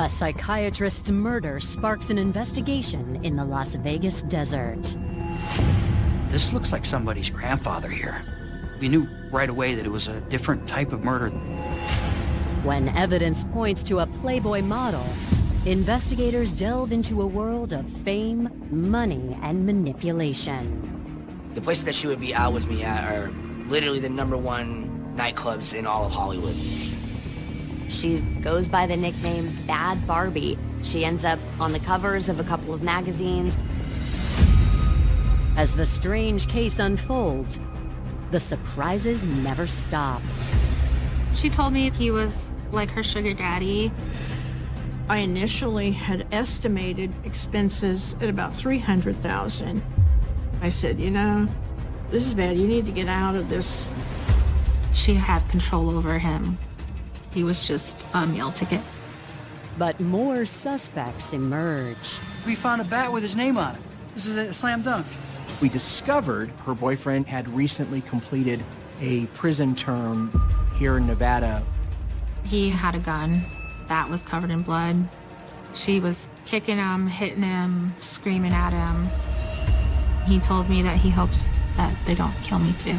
A psychiatrist's murder sparks an investigation in the Las Vegas desert. This looks like somebody's grandfather here. We knew right away that it was a different type of murder. When evidence points to a Playboy model, investigators delve into a world of fame, money, and manipulation. The places that she would be out with me at are literally the #1 nightclubs in all of Hollywood. She goes by the nickname Bad Barbie. She ends up on the covers of a couple of magazines. As the strange case unfolds, the surprises never stop. She told me he was like her sugar daddy. I initially had estimated expenses at about $300,000. I said, you know, this is bad. You need to get out of this. She had control over him. He was just a meal ticket. But more suspects emerge. We found a bat with his name on it. This is a slam dunk. We discovered her boyfriend had recently completed a prison term here in Nevada. He had a gun that was covered in blood. She was kicking him, hitting him, screaming at him. He told me that he hopes that they don't kill me too.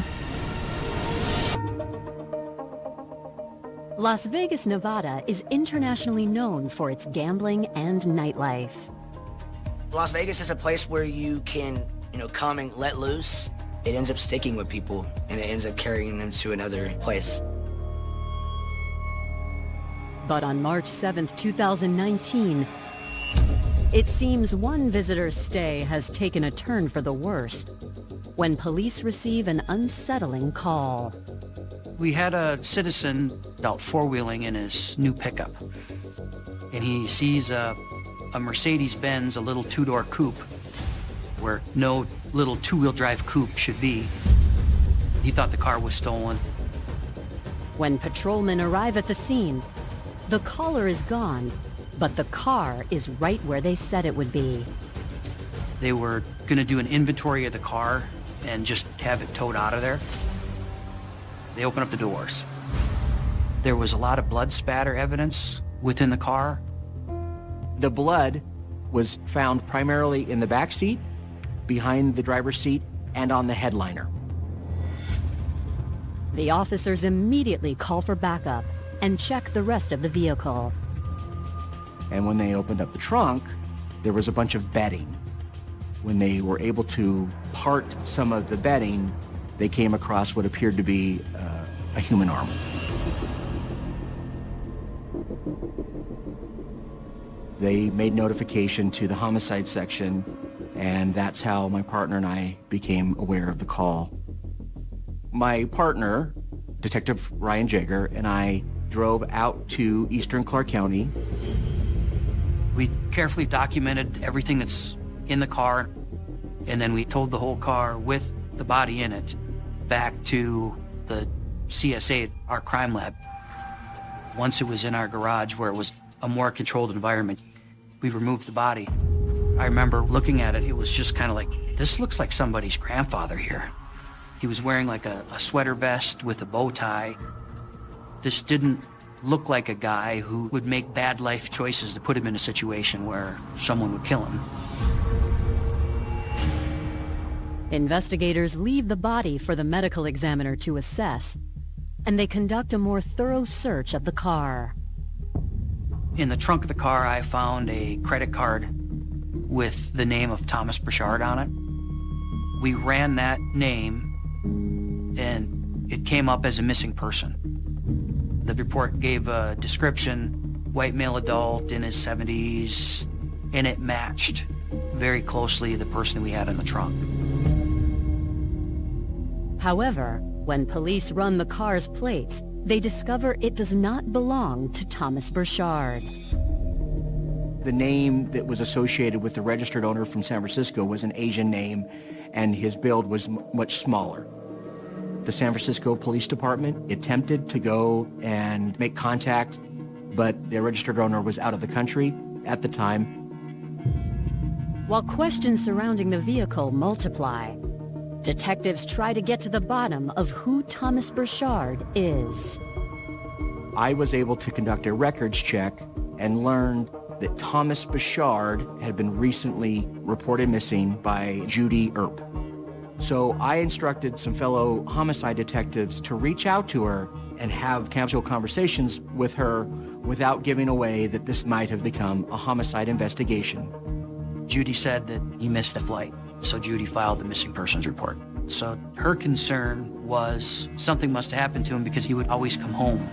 Las Vegas, Nevada is internationally known for its gambling and nightlife. Las Vegas is a place where you can, come and let loose. It ends up sticking with people, and it ends up carrying them to another place. But on March 7th, 2019, it seems one visitor's stay has taken a turn for the worse when police receive an unsettling call. We had a citizen out four-wheeling in his new pickup, and he sees a Mercedes-Benz, a little two-door coupe, where no little two-wheel drive coupe should be. He thought the car was stolen. When patrolmen arrive at the scene, the caller is gone, but the car is right where they said it would be. They were going to do an inventory of the car and just have it towed out of there. They opened up the doors. There was a lot of blood spatter evidence within the car. The blood was found primarily in the back seat, behind the driver's seat, and on the headliner. The officers immediately call for backup and check the rest of the vehicle. And when they opened up the trunk, there was a bunch of bedding. When they were able to part some of the bedding, they came across what appeared to be a human arm. They made notification to the homicide section, and that's how my partner and I became aware of the call. My partner, Detective Ryan Jager, and I drove out to eastern Clark County. We carefully documented everything that's in the car, and then we towed the whole car with the body in it back to the CSA, our crime lab. Once it was in our garage where it was a more controlled environment, we removed the body. I remember looking at it, it was just kind of like, this looks like somebody's grandfather here. He was wearing like a sweater vest with a bow tie. This didn't look like a guy who would make bad life choices to put him in a situation where someone would kill him. Investigators leave the body for the medical examiner to assess, and they conduct a more thorough search of the car. In the trunk of the car, I found a credit card with the name of Thomas Burchard on it. We ran that name, and it came up as a missing person. The report gave a description, white male adult in his 70s, and it matched very closely the person we had in the trunk. However, when police run the car's plates, they discover it does not belong to Thomas Burchard. The name that was associated with the registered owner from San Francisco was an Asian name, and his build was much smaller. The San Francisco Police Department attempted to go and make contact, but the registered owner was out of the country at the time. While questions surrounding the vehicle multiply, detectives try to get to the bottom of who Thomas Burchard is. I was able to conduct a records check and learned that Thomas Burchard had been recently reported missing by Judy Earp. So I instructed some fellow homicide detectives to reach out to her and have casual conversations with her without giving away that this might have become a homicide investigation. Judy said that he missed the flight, so Judy filed the missing persons report. So her concern was something must have happened to him because he would always come home.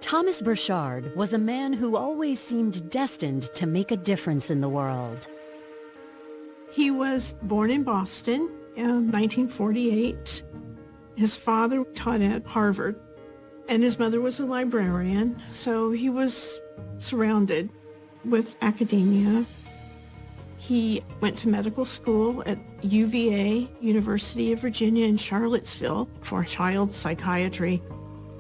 Thomas Burchard was a man who always seemed destined to make a difference in the world. He was born in Boston in 1948. His father taught at Harvard, and his mother was a librarian, so he was surrounded with academia. He went to medical school at UVA, University of Virginia in Charlottesville, for child psychiatry.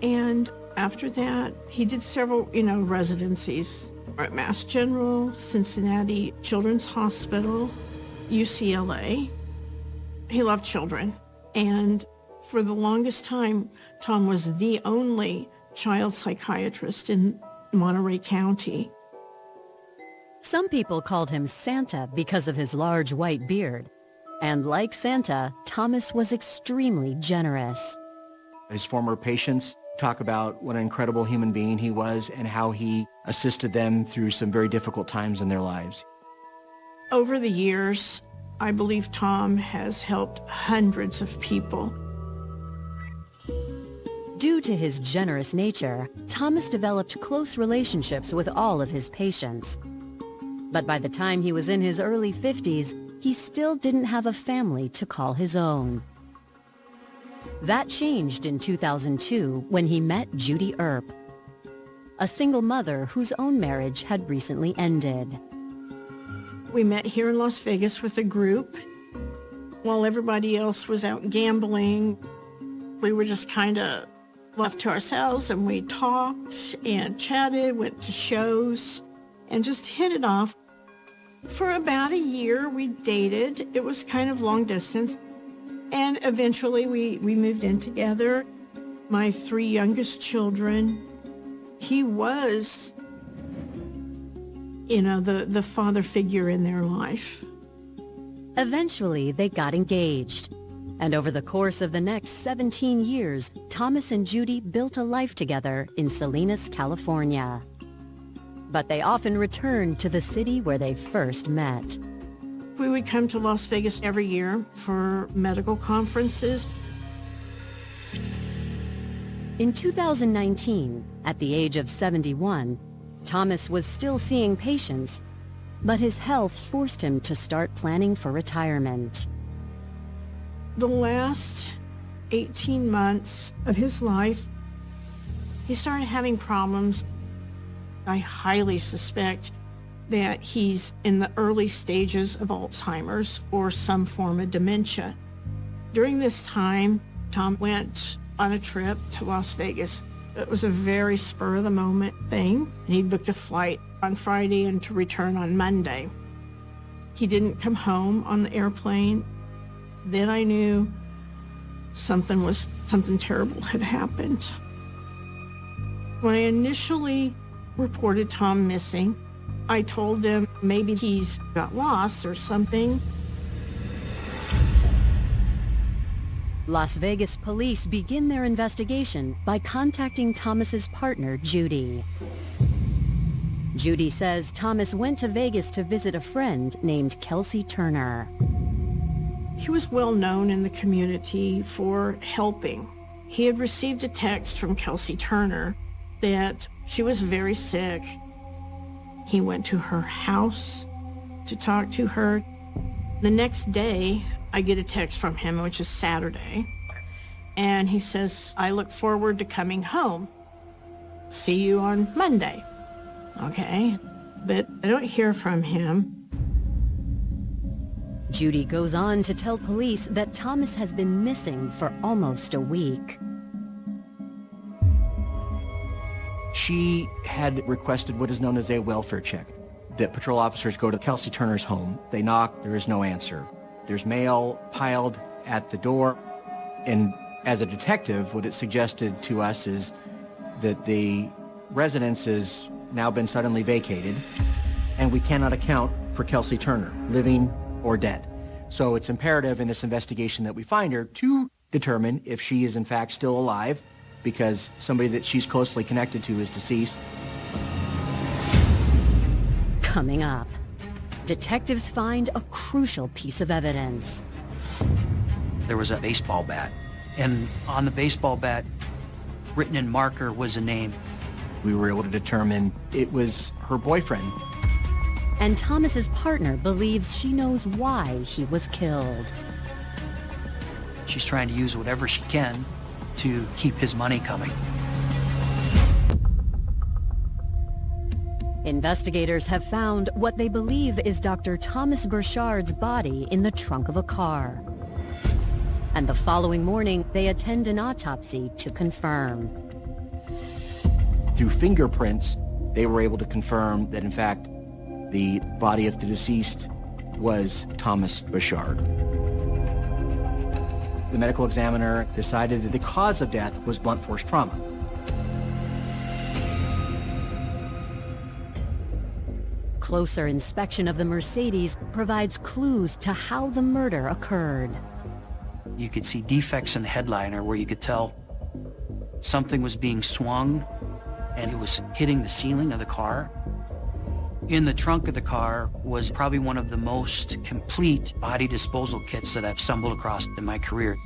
And after that, he did several, residencies at Mass General, Cincinnati Children's Hospital, UCLA. He loved children. And for the longest time, Tom was the only child psychiatrist in Monterey County. Some people called him Santa because of his large white beard. And like Santa, Thomas was extremely generous. His former patients talk about what an incredible human being he was and how he assisted them through some very difficult times in their lives. Over the years, I believe Tom has helped hundreds of people. Due to his generous nature, Thomas developed close relationships with all of his patients. But by the time he was in his early 50s, he still didn't have a family to call his own. That changed in 2002 when he met Judy Earp, a single mother whose own marriage had recently ended. We met here in Las Vegas with a group. While everybody else was out gambling, we were just kind of left to ourselves, and we talked and chatted, went to shows, and just hit it off. For about a year, we dated. It was kind of long distance. And eventually we moved in together. My 3 youngest children, he was, the father figure in their life. Eventually, they got engaged. And over the course of the next 17 years, Thomas and Judy built a life together in Salinas, California. But they often returned to the city where they first met. We would come to Las Vegas every year for medical conferences. In 2019, at the age of 71, Thomas was still seeing patients, but his health forced him to start planning for retirement. The last 18 months of his life, he started having problems. I highly suspect that he's in the early stages of Alzheimer's or some form of dementia. During this time, Tom went on a trip to Las Vegas. It was a very spur-of-the-moment thing, and he booked a flight on Friday and to return on Monday. He didn't come home on the airplane. Then I knew something terrible had happened. When I initially reported Tom missing, I told them maybe he's got lost or something. Las Vegas police begin their investigation by contacting Thomas's partner, Judy. Judy says Thomas went to Vegas to visit a friend named Kelsey Turner. He was well known in the community for helping. He had received a text from Kelsey Turner that she was very sick. He went to her house to talk to her. The next day, I get a text from him, which is Saturday, and he says, "I look forward to coming home. See you on Monday." Okay, but I don't hear from him. Judy goes on to tell police that Thomas has been missing for almost a week. She had requested what is known as a welfare check. That patrol officers go to Kelsey Turner's home. They knock, there is no answer. There's mail piled at the door, and As a detective, what it suggested to us is that the residence has now been suddenly vacated, and we cannot account for Kelsey Turner, living or dead. So it's imperative in this investigation that we find her to determine if she is in fact still alive, because somebody that she's closely connected to is deceased. Coming up, detectives find a crucial piece of evidence. There was a baseball bat, and on the baseball bat, written in marker, was a name. We were able to determine it was her boyfriend. And Thomas's partner believes she knows why he was killed. She's trying to use whatever she can to keep his money coming. Investigators have found what they believe is Dr. Thomas Burchard's body in the trunk of a car. And the following morning, they attend an autopsy to confirm. Through fingerprints, they were able to confirm that, in fact, the body of the deceased was Thomas Burchard. The medical examiner decided that the cause of death was blunt force trauma. Closer inspection of the Mercedes provides clues to how the murder occurred. You could see defects in the headliner where you could tell something was being swung and it was hitting the ceiling of the car. In the trunk of the car was probably one of the most complete body disposal kits that I've stumbled across in my career.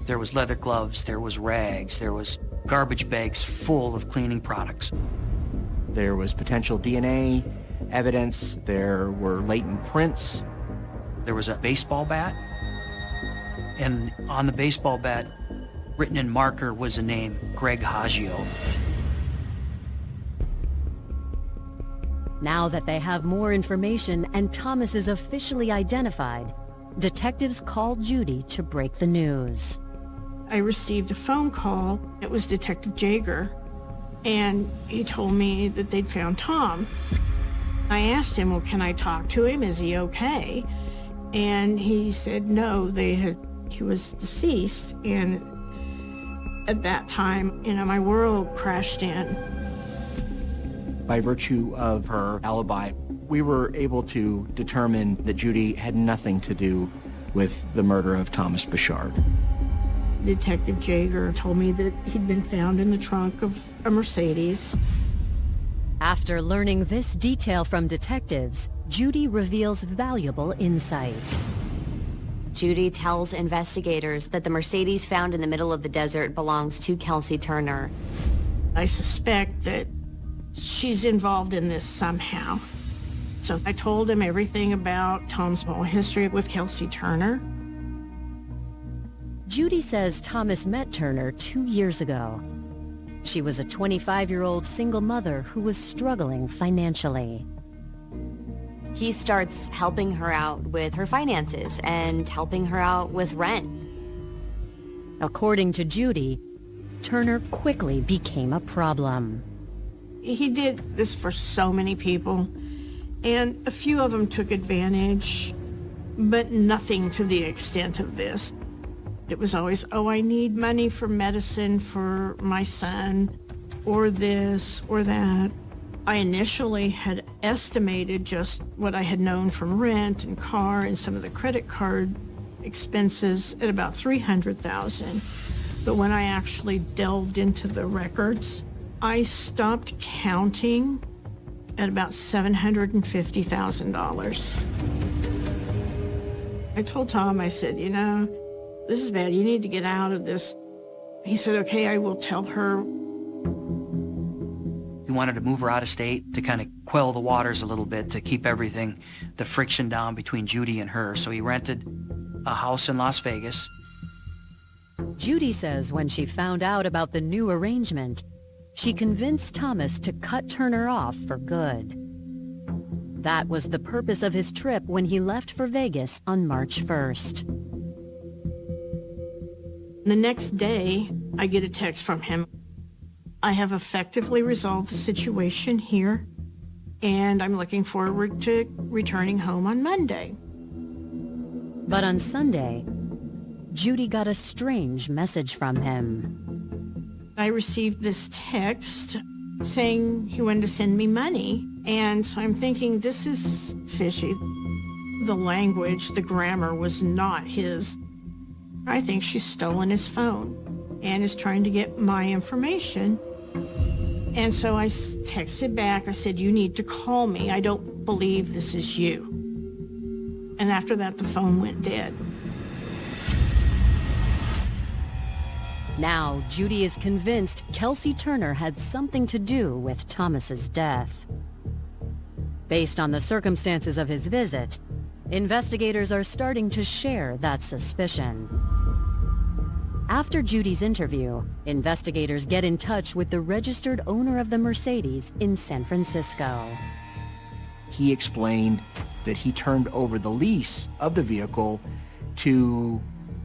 There was leather gloves, there was rags, there was garbage bags full of cleaning products. There was potential DNA evidence, there were latent prints. There was a baseball bat, and on the baseball bat, written in marker, was a name, Greg Haggio. Now that they have more information and Thomas is officially identified, detectives call Judy to break the news. I received a phone call. It was Detective Jaeger, and he told me that they'd found Tom. I asked him, well, can I talk to him? Is he okay? And he said no, he was deceased. And at that time, my world crashed in. By virtue of her alibi, we were able to determine that Judy had nothing to do with the murder of Thomas Burchard. Detective Jaeger told me that he'd been found in the trunk of a Mercedes. After learning this detail from detectives, Judy reveals valuable insight. Judy tells investigators that the Mercedes found in the middle of the desert belongs to Kelsey Turner. I suspect that she's involved in this somehow. So I told him everything about Tom's whole history with Kelsey Turner. Judy says Thomas met Turner 2 years ago. She was a 25-year-old single mother who was struggling financially. He starts helping her out with her finances and helping her out with rent. According to Judy, Turner quickly became a problem. He did this for so many people, and a few of them took advantage, but nothing to the extent of this. It was always, oh, I need money for medicine for my son, or this or that. I initially had estimated just what I had known from rent and car and some of the credit card expenses at about $300,000. But when I actually delved into the records, I stopped counting at about $750,000. I told Tom, I said, this is bad. You need to get out of this. He said, okay, I will tell her. He wanted to move her out of state to kind of quell the waters a little bit, to keep everything, the friction down between Judy and her. So he rented a house in Las Vegas. Judy says when she found out about the new arrangement, she convinced Thomas to cut Turner off for good. That was the purpose of his trip when he left for Vegas on March 1st. The next day, I get a text from him. I have effectively resolved the situation here, and I'm looking forward to returning home on Monday. But on Sunday, Judy got a strange message from him. I received this text saying he wanted to send me money, and I'm thinking, this is fishy. The language, the grammar was not his. I think she's stolen his phone and is trying to get my information. And so I texted back, I said, you need to call me. I don't believe this is you. And after that, the phone went dead. Now, Judy is convinced Kelsey Turner had something to do with Thomas's death. Based on the circumstances of his visit, investigators are starting to share that suspicion. After Judy's interview, investigators get in touch with the registered owner of the Mercedes in San Francisco. He explained that he turned over the lease of the vehicle to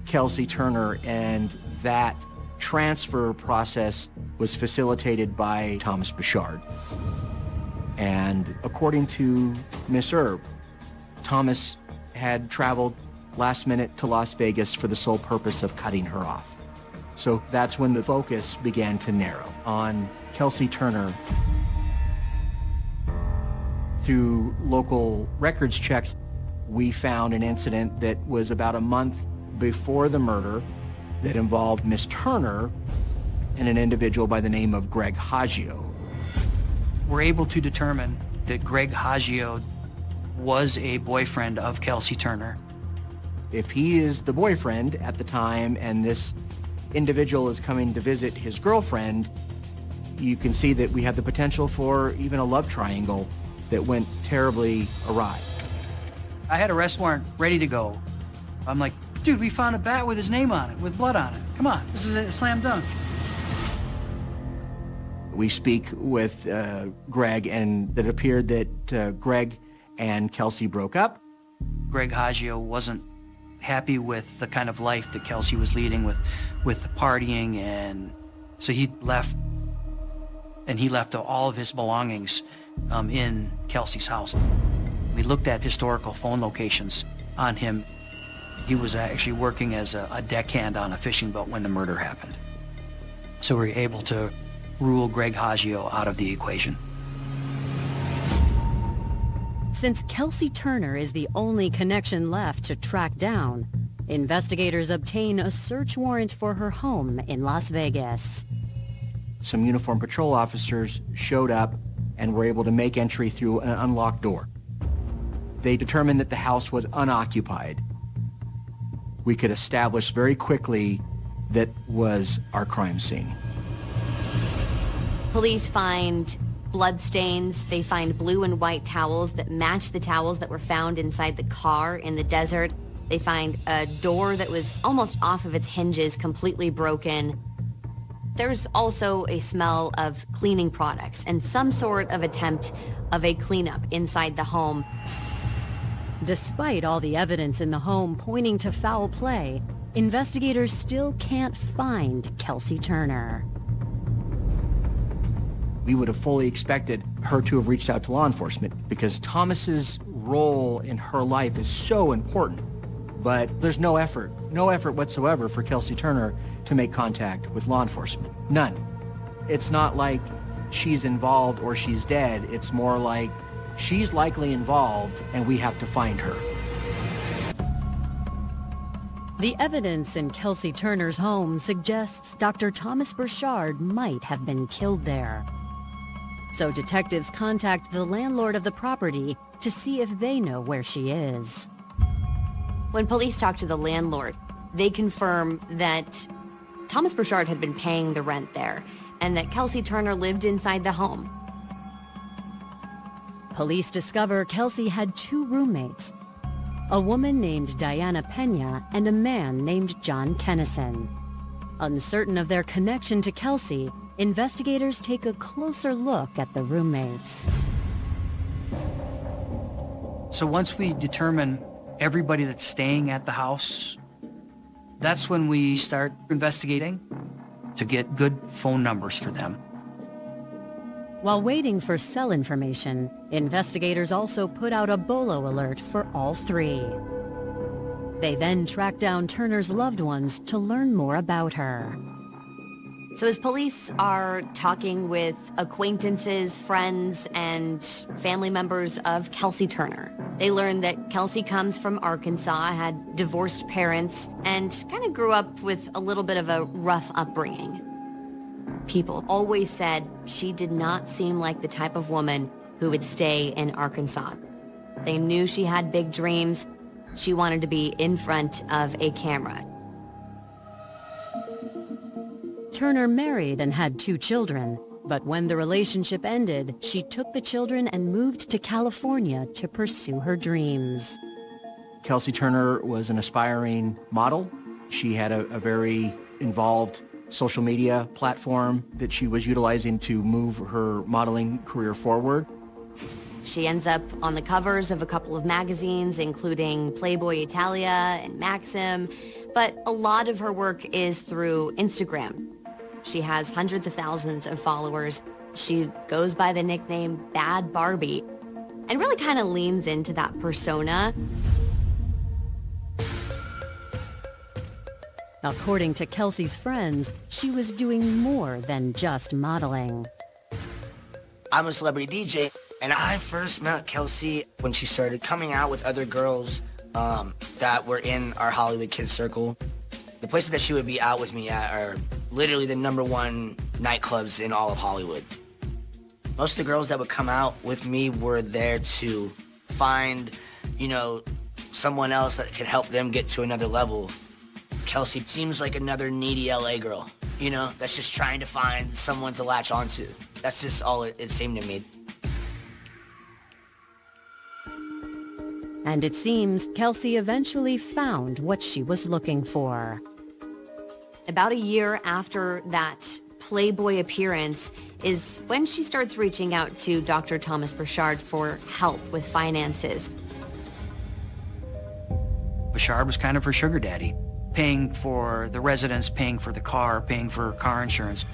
Kelsey Turner, and that transfer process was facilitated by Thomas Burchard. And according to Miss Erb, Thomas had traveled last minute to Las Vegas for the sole purpose of cutting her off. So that's when the focus began to narrow on Kelsey Turner. Through local records checks, we found an incident that was about a month before the murder that involved Miss Turner and an individual by the name of Greg Haggio. We're able to determine that Greg Haggio was a boyfriend of Kelsey Turner. If he is the boyfriend at the time and this individual is coming to visit his girlfriend, you can see that we have the potential for even a love triangle that went terribly awry. I had a arrest warrant ready to go. I'm like, dude, we found a bat with his name on it, with blood on it. Come on, this is a slam dunk. We speak with Greg, and it appeared that Greg and Kelsey broke up. Greg Haggio wasn't happy with the kind of life that Kelsey was leading with the partying, and so he left, and he left all of his belongings in Kelsey's house. We looked at historical phone locations on him. He was actually working as a deckhand on a fishing boat when the murder happened. So we were able to rule Greg Haggio out of the equation. Since Kelsey Turner is the only connection left to track down, investigators obtain a search warrant for her home in Las Vegas. Some uniformed patrol officers showed up and were able to make entry through an unlocked door. They determined that the house was unoccupied. We could establish very quickly that was our crime scene. Police find bloodstains. They find blue and white towels that match the towels that were found inside the car in the desert. They find a door that was almost off of its hinges, completely broken. There's also a smell of cleaning products and some sort of attempt of a cleanup inside the home. Despite all the evidence in the home pointing to foul play, investigators still can't find Kelsey Turner. We would have fully expected her to have reached out to law enforcement because Thomas's role in her life is so important. But there's no effort whatsoever for Kelsey Turner to make contact with law enforcement. None. It's not like she's involved or she's dead. It's more like she's likely involved and we have to find her. The evidence in Kelsey Turner's home suggests Dr. Thomas Burchard might have been killed there. So detectives contact the landlord of the property to see if they know where she is. When police talk to the landlord, they confirm that Thomas Burchard had been paying the rent there and that Kelsey Turner lived inside the home. Police discover Kelsey had two roommates, a woman named Diana Pena and a man named John Kennison. Uncertain of their connection to Kelsey, investigators take a closer look at the roommates. So once we determine everybody that's staying at the house, that's when we start investigating to get good phone numbers for them. While waiting for cell information, investigators also put out a BOLO alert for all three. They then track down Turner's loved ones to learn more about her. So as police are talking with acquaintances, friends, and family members of Kelsey Turner, they learn that Kelsey comes from Arkansas, had divorced parents, and kind of grew up with a little bit of a rough upbringing. People always said she did not seem like the type of woman who would stay in Arkansas. They knew she had big dreams. She wanted to be in front of a camera. Turner married and had 2 children, but when the relationship ended, she took the children and moved to California to pursue her dreams. Kelsey Turner was an aspiring model. She had a very involved social media platform that she was utilizing to move her modeling career forward. She ends up on the covers of a couple of magazines, including Playboy Italia and Maxim, but a lot of her work is through Instagram. She has hundreds of thousands of followers. She goes by the nickname Bad Barbie and really kind of leans into that persona. According to Kelsey's friends, she was doing more than just modeling. I'm a celebrity DJ, and I first met Kelsey when she started coming out with other girls that were in our Hollywood Kids circle. The places that she would be out with me at are literally the #1 nightclubs in all of Hollywood. Most of the girls that would come out with me were there to find, someone else that could help them get to another level. Kelsey seems like another needy LA girl, that's just trying to find someone to latch onto. That's just all it seemed to me. And it seems Kelsey eventually found what she was looking for. About a year after that Playboy appearance is when she starts reaching out to Dr. Thomas Burchard for help with finances. Burchard was kind of her sugar daddy, paying for the residence, paying for the car, paying for car insurance.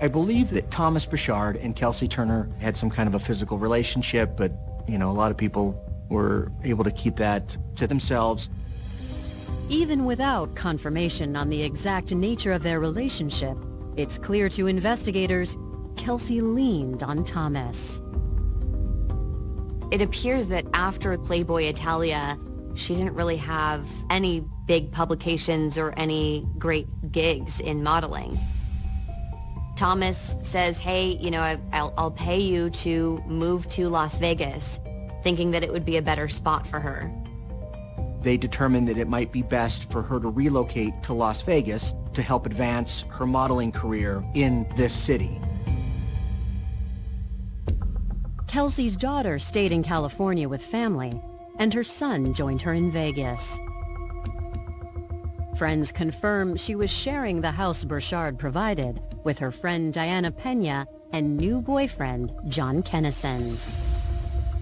I believe that Thomas Burchard and Kelsey Turner had some kind of a physical relationship, but, a lot of people were able to keep that to themselves. Even without confirmation on the exact nature of their relationship, it's clear to investigators Kelsey leaned on Thomas. It appears that after Playboy Italia, she didn't really have any big publications or any great gigs in modeling. Thomas says, hey, I'll pay you to move to Las Vegas, thinking that it would be a better spot for her. They determined that it might be best for her to relocate to Las Vegas to help advance her modeling career in this city. Kelsey's daughter stayed in California with family, and her son joined her in Vegas. Friends confirm she was sharing the house Burchard provided with her friend Diana Pena and new boyfriend John Kennison.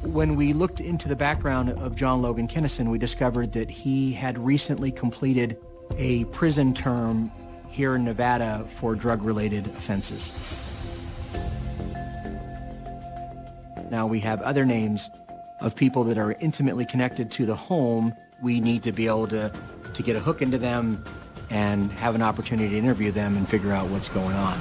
When we looked into the background of John Logan Kennison, we discovered that he had recently completed a prison term here in Nevada for drug-related offenses. Now we have other names of people that are intimately connected to the home. We need to be able to get a hook into them and have an opportunity to interview them and figure out what's going on.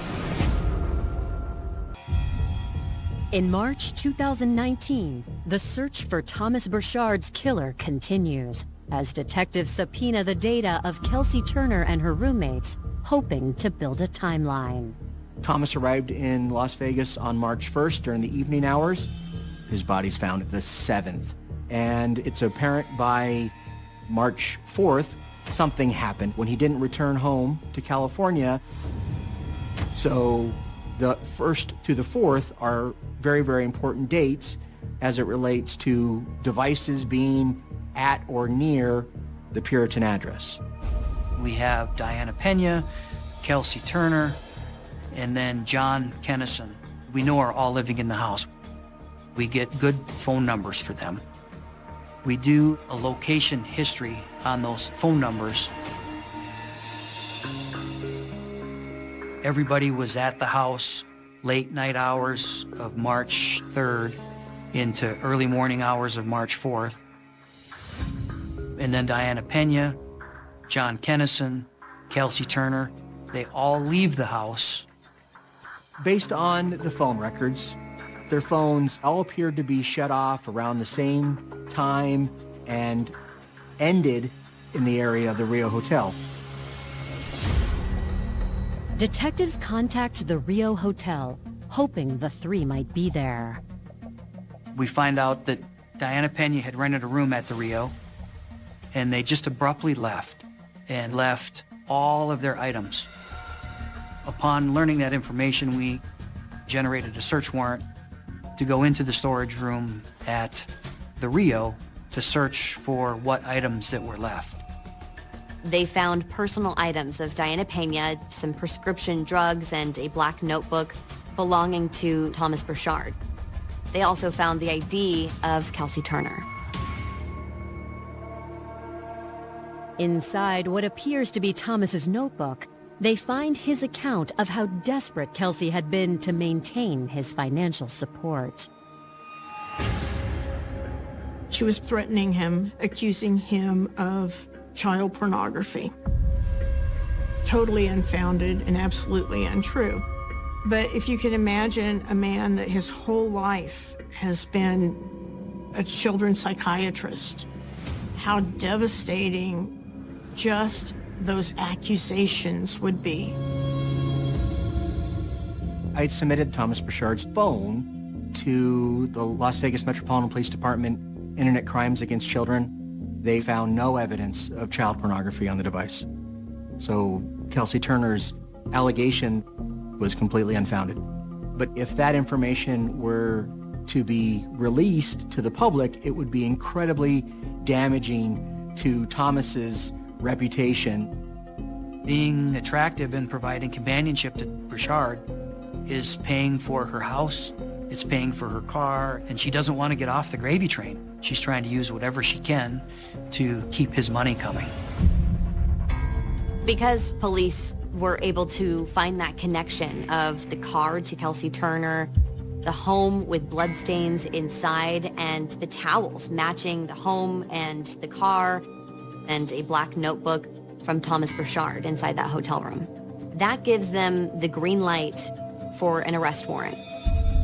In March 2019, the search for Thomas Burchard's killer continues as detectives subpoena the data of Kelsey Turner and her roommates, hoping to build a timeline. Thomas arrived in Las Vegas on March 1st during the evening hours. His body's found the 7th. And it's apparent by March 4th, something happened when he didn't return home to California. So the 1st to the 4th are very, very important dates as it relates to devices being at or near the Puritan address. We have Diana Pena, Kelsey Turner, and then John Kennison. We know are all living in the house. We get good phone numbers for them. We do a location history on those phone numbers. Everybody was at the house late night hours of March 3rd into early morning hours of March 4th. And And then Diana Pena, John Kennison, Kelsey Turner, they all leave the house. Based on the phone records, their phones all appeared to be shut off around the same time and ended in the area of the Rio Hotel. Detectives contact the Rio Hotel, hoping the three might be there. We find out that Diana Pena had rented a room at the Rio, and they just abruptly left all of their items. Upon learning that information, we generated a search warrant to go into the storage room at the Rio to search for what items that were left. They found personal items of Diana Pena, some prescription drugs, and a black notebook belonging to Thomas Burchard. They also found the ID of Kelsey Turner. Inside what appears to be Thomas's notebook, they find his account of how desperate Kelsey had been to maintain his financial support. She was threatening him, accusing him of child pornography. Totally unfounded and absolutely untrue. But if you can imagine a man that his whole life has been a children's psychiatrist, how devastating just those accusations would be. I had submitted Thomas Burchard's phone to the Las Vegas Metropolitan Police Department Internet Crimes Against Children. They found no evidence of child pornography on the device. So Kelsey Turner's allegation was completely unfounded. But if that information were to be released to the public, it would be incredibly damaging to Thomas's reputation. Being attractive and providing companionship to Burchard is paying for her house, it's paying for her car, and she doesn't want to get off the gravy train. She's trying to use whatever she can to keep his money coming. Because police were able to find that connection of the car to Kelsey Turner, the home with bloodstains inside, and the towels matching the home and the car, and a black notebook from Thomas Burchard inside that hotel room. That gives them the green light for an arrest warrant.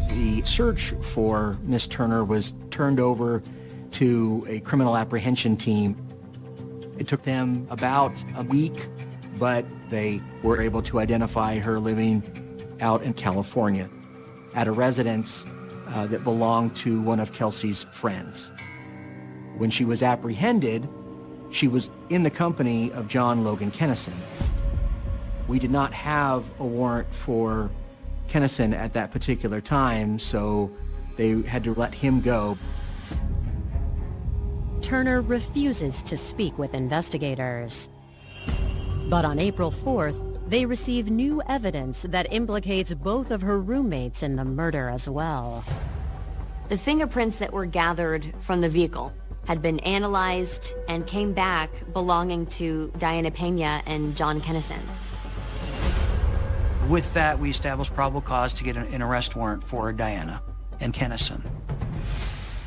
The search for Miss Turner was turned over to a criminal apprehension team. It took them about a week, but they were able to identify her living out in California at a residence that belonged to one of Kelsey's friends. When she was apprehended, she was in the company of John Logan Kennison. We did not have a warrant for Kennison at that particular time, so they had to let him go. Turner refuses to speak with investigators. But on April 4th, they receive new evidence that implicates both of her roommates in the murder as well. The fingerprints that were gathered from the vehicle had been analyzed and came back belonging to Diana Pena and John Kennison. With that, we established probable cause to get an arrest warrant for Diana and Kennison.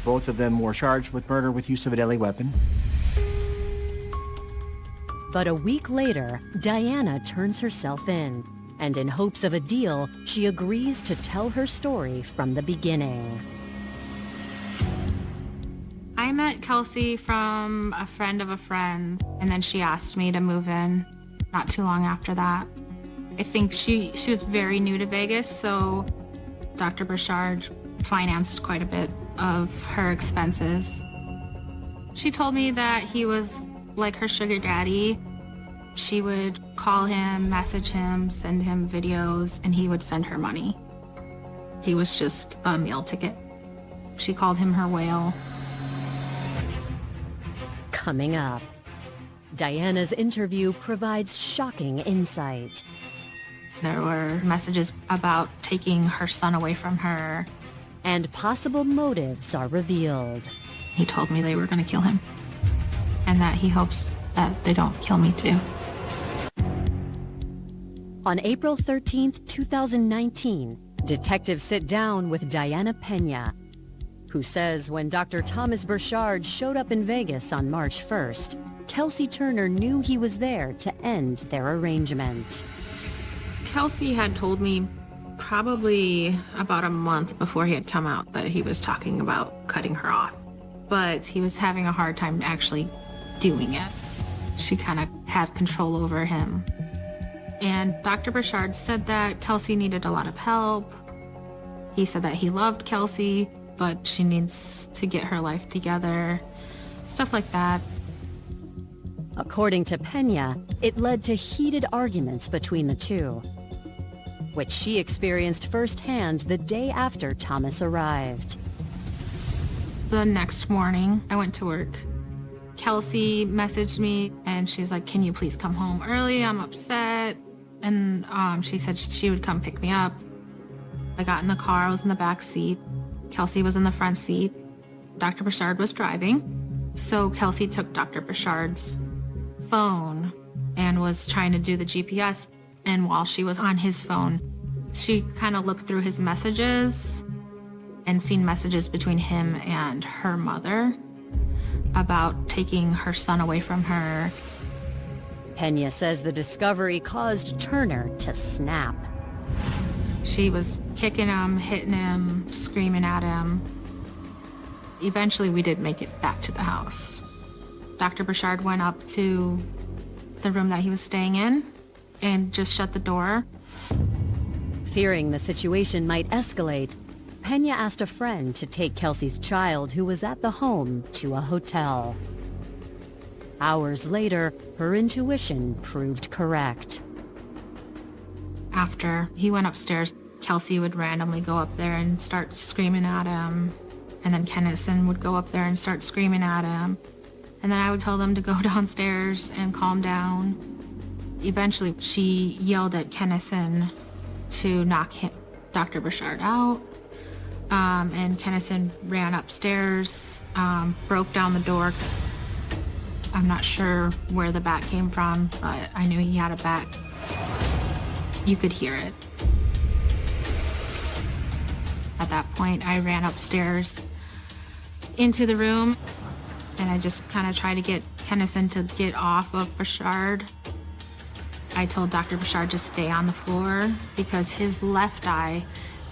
Both of them were charged with murder with use of a deadly weapon. But a week later, Diana turns herself in, and in hopes of a deal, she agrees to tell her story from the beginning. I met Kelsey from a friend of a friend, and then she asked me to move in not too long after that. I think she was very new to Vegas, so Dr. Burchard financed quite a bit of her expenses. She told me that he was like her sugar daddy. She would call him, message him, send him videos, and he would send her money. He was just a meal ticket. She called him her whale. Coming up, Diana's interview provides shocking insight. There were messages about taking her son away from her. And possible motives are revealed. He told me they were going to kill him, and that he hopes that they don't kill me too. On April 13th, 2019, detectives sit down with Diana Pena, who says when Dr. Thomas Burchard showed up in Vegas on March 1st, Kelsey Turner knew he was there to end their arrangement. Kelsey had told me probably about a month before he had come out that he was talking about cutting her off, but he was having a hard time actually doing it. She kind of had control over him. And Dr. Burchard said that Kelsey needed a lot of help. He said that he loved Kelsey, but she needs to get her life together, stuff like that. According to Pena, it led to heated arguments between the two, which she experienced firsthand the day after Thomas arrived. The next morning, I went to work. Kelsey messaged me and she's like, "Can you please come home early? I'm upset." And she said she would come pick me up. I got in the car, I was in the back seat. Kelsey was in the front seat. Dr. Burchard was driving. So Kelsey took Dr. Burchard's phone and was trying to do the GPS. And while she was on his phone, she kind of looked through his messages and seen messages between him and her mother about taking her son away from her. Pena says the discovery caused Turner to snap. She was kicking him, hitting him, screaming at him. Eventually, we did make it back to the house. Dr. Burchard went up to the room that he was staying in and just shut the door. Fearing the situation might escalate, Pena asked a friend to take Kelsey's child, who was at the home, to a hotel. Hours later, her intuition proved correct. After he went upstairs, Kelsey would randomly go up there and start screaming at him. And then Kennison would go up there and start screaming at him. And then I would tell them to go downstairs and calm down. Eventually, she yelled at Kennison to knock Dr. Burchard out. And Kennison ran upstairs, broke down the door. I'm not sure where the bat came from, but I knew he had a bat. You could hear it. At that point, I ran upstairs into the room, and I just kind of tried to get Kennison to get off of Burchard. I told Dr. Burchard to stay on the floor because his left eye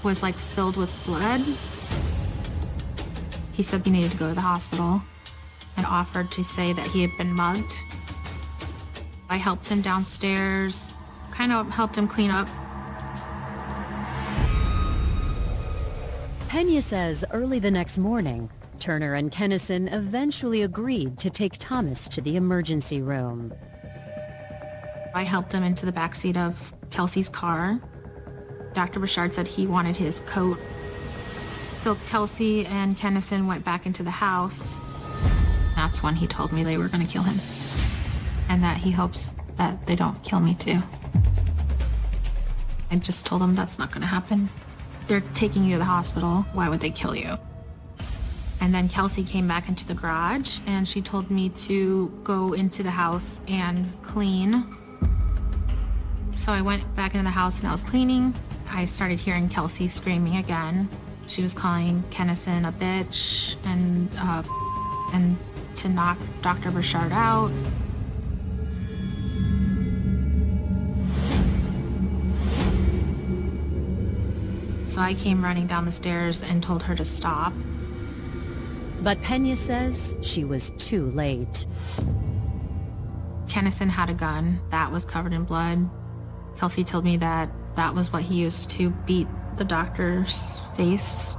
was like filled with blood. He said he needed to go to the hospital and offered to say that he had been mugged. I helped him downstairs, kind of helped him clean up. Pena says early the next morning, Turner and Kennison eventually agreed to take Thomas to the emergency room. I helped him into the backseat of Kelsey's car. Dr. Burchard said he wanted his coat. So Kelsey and Kennison went back into the house. That's when he told me they were going to kill him and that he hopes that they don't kill me too. I just told him that's not going to happen. They're taking you to the hospital. Why would they kill you? And then Kelsey came back into the garage and she told me to go into the house and clean. So I went back into the house and I was cleaning. I started hearing Kelsey screaming again. She was calling Kennison a bitch and to knock Dr. Burchard out. So I came running down the stairs and told her to stop. But Pena says she was too late. Kennison had a gun that was covered in blood. Kelsey told me that that was what he used to beat the doctor's face.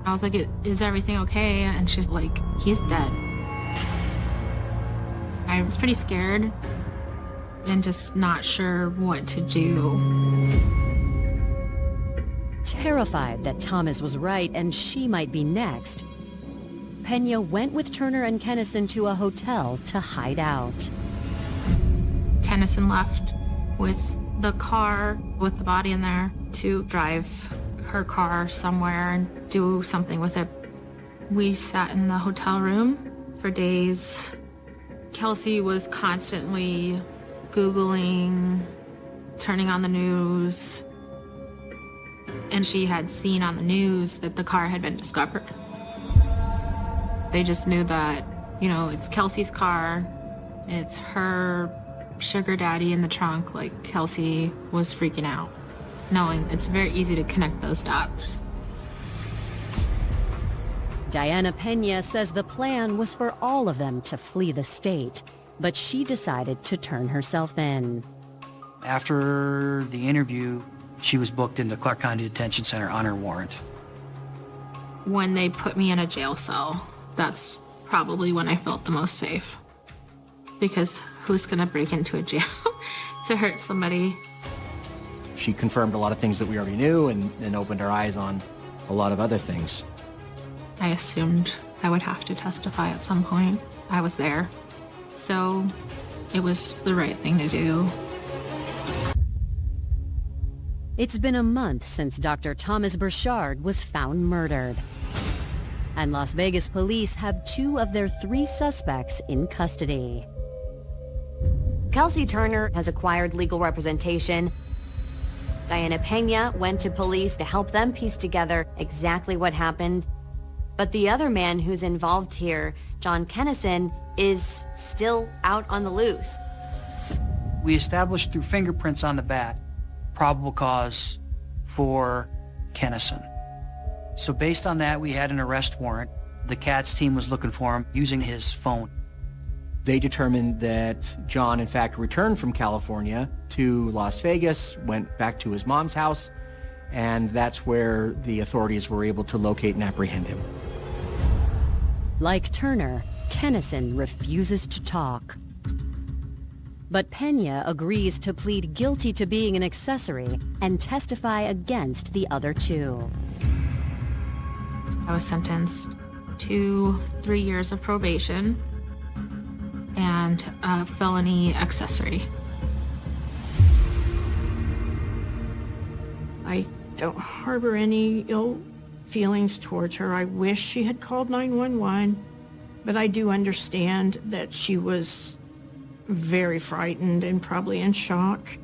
I was like, "Is everything okay?" And she's like, "He's dead." I was pretty scared and just not sure what to do. Terrified that Thomas was right and she might be next, Pena went with Turner and Kennison to a hotel to hide out. Kennison left with the car with the body in there to drive her car somewhere and do something with it. We sat in the hotel room for days. Kelsey was constantly Googling, turning on the news, and she had seen on the news that the car had been discovered. They just knew that, You know, it's Kelsey's car. It's her sugar daddy in the trunk. Like, Kelsey was freaking out. Knowing it's very easy to connect those dots. Diana Pena says the plan was for all of them to flee the state, but she decided to turn herself in. After the interview, she was booked into Clark County Detention Center on her warrant. When they put me in a jail cell, that's probably when I felt the most safe. Because who's gonna break into a jail to hurt somebody? She confirmed a lot of things that we already knew and opened our eyes on a lot of other things. I assumed I would have to testify at some point. I was there. So it was the right thing to do. It's been a month since Dr. Thomas Burchard was found murdered. And Las Vegas police have 2 of their 3 suspects in custody. Kelsey Turner has acquired legal representation. Diana Pena went to police to help them piece together exactly what happened. But the other man who's involved here, John Kennison, is still out on the loose. We established through fingerprints on the bat probable cause for Kennison. So based on that, we had an arrest warrant. The CATS team was looking for him using his phone. They determined that John, in fact, returned from California to Las Vegas, went back to his mom's house, and that's where the authorities were able to locate and apprehend him. Like Turner, Kennison refuses to talk. But Pena agrees to plead guilty to being an accessory and testify against the other 2. I was sentenced to 3 years of probation and a felony accessory. I don't harbor any ill feelings towards her. I wish she had called 911, but I do understand that she was very frightened and probably in shock.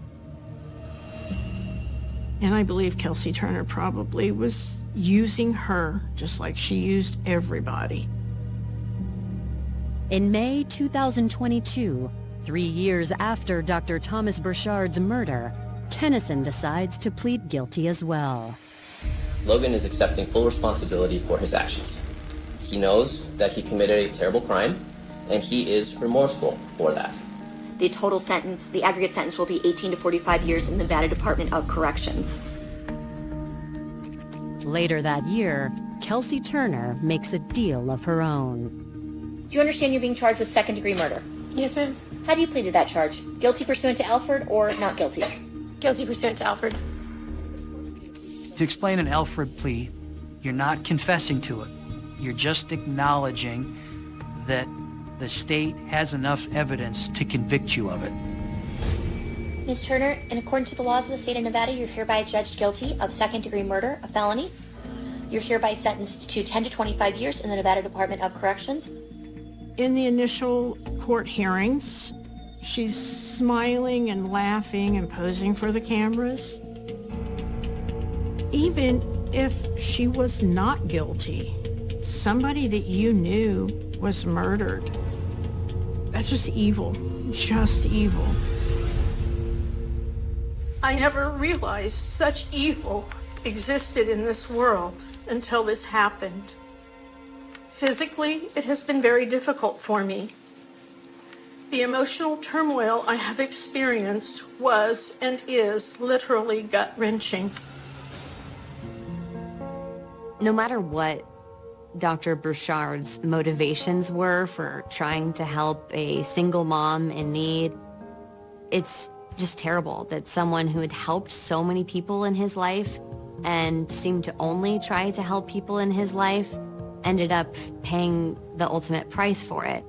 And I believe Kelsey Turner probably was using her just like she used everybody. In May 2022, 3 years after Dr. Thomas Burchard's murder, Kennison decides to plead guilty as well. Logan is accepting full responsibility for his actions. He knows that he committed a terrible crime, and he is remorseful for that. The total sentence, the aggregate sentence, will be 18 to 45 years in the Nevada Department of Corrections. Later that year, Kelsey Turner makes a deal of her own. Do you understand you're being charged with second-degree murder? Yes, ma'am. How do you plead to that charge? Guilty pursuant to Alford or not guilty? Guilty pursuant to Alford. To explain an Alford plea, you're not confessing to it. You're just acknowledging that the state has enough evidence to convict you of it. Ms. Turner, in accordance with the laws of the state of Nevada, you're hereby judged guilty of second-degree murder, a felony. You're hereby sentenced to 10 to 25 years in the Nevada Department of Corrections. In the initial court hearings, she's smiling and laughing and posing for the cameras. Even if she was not guilty, somebody that you knew was murdered. That's just evil, just evil. I never realized such evil existed in this world until this happened. Physically, it has been very difficult for me. The emotional turmoil I have experienced was and is literally gut-wrenching. No matter what Dr. Burchard's motivations were for trying to help a single mom in need, it's just terrible that someone who had helped so many people in his life and seemed to only try to help people in his life ended up paying the ultimate price for it.